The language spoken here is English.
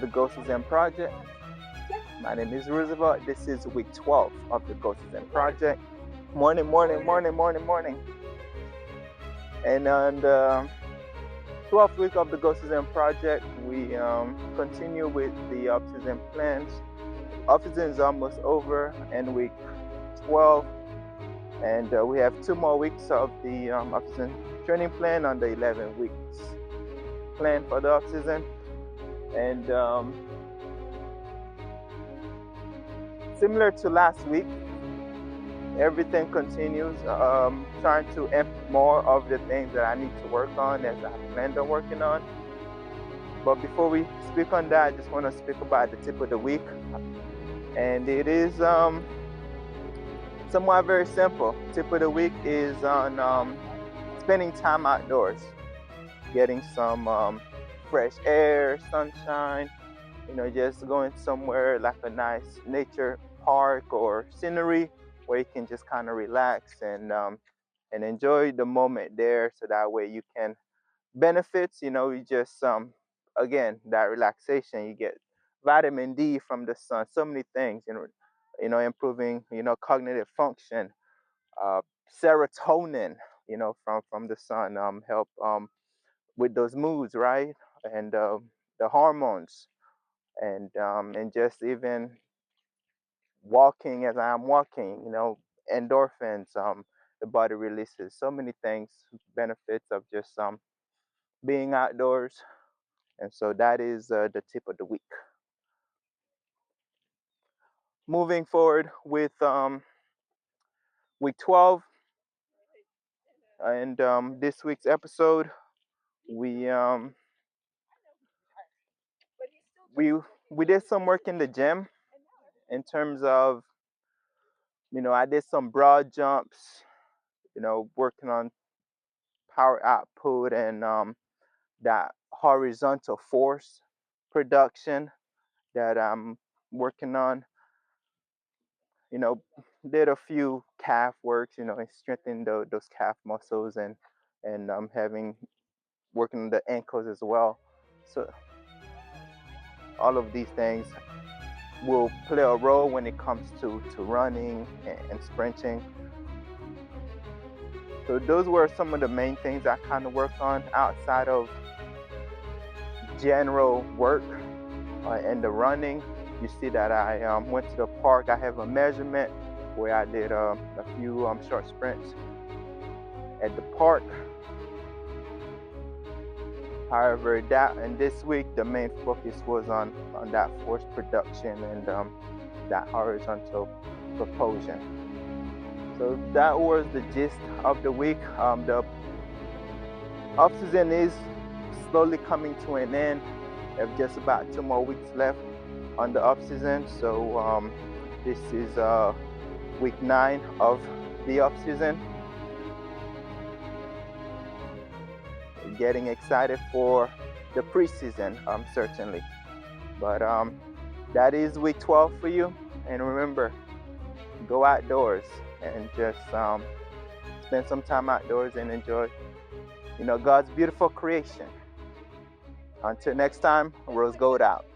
the Go Season Project. My name is Roosevelt. This is week 12 of the Go Season Project. Morning. And on the 12th week of the Go Season Project, we continue with the off-season plans. Off-season is almost over in week 12, and we have 2 more weeks of the off-season training plan on the 11 weeks plan for the off-season. And similar to last week, everything continues. Trying to implement more of the things that I need to work on as I planned on working on. But before we speak on that, I just want to speak about the tip of the week. And it is somewhat very simple. Tip of the week is on spending time outdoors, getting some fresh air, sunshine, just going somewhere like a nice nature park or scenery where you can just kind of relax and enjoy the moment there, so that way you can benefits, you just again, that relaxation, you get vitamin D from the sun, so many things, improving, cognitive function, serotonin, from the sun, help with those moods, right? And the hormones, and just even walking, as I'm walking, endorphins, the body releases so many things, benefits of just being outdoors. And so that is the tip of the week. Moving forward with week 12, and this week's episode, we did some work in the gym in terms of, I did some broad jumps, working on power output and that horizontal force production that I'm working on. Did a few calf works, and strengthening those calf muscles, and having working on the ankles as well. So all of these things will play a role when it comes to running and sprinting. So those were some of the main things I kind of worked on outside of general work and the running. You see that I went to the park. I have a measurement where I did a few short sprints at the park. However, this week the main focus was on that force production and that horizontal propulsion. So that was the gist of the week. The off-season is slowly coming to an end. We have just about 2 more weeks left on the off-season. So this is week 9 of the off-season. Getting excited for the preseason, certainly. But that is week 12 for you. And remember, go outdoors and just spend some time outdoors and enjoy, God's beautiful creation. Until next time, Rose Gold out.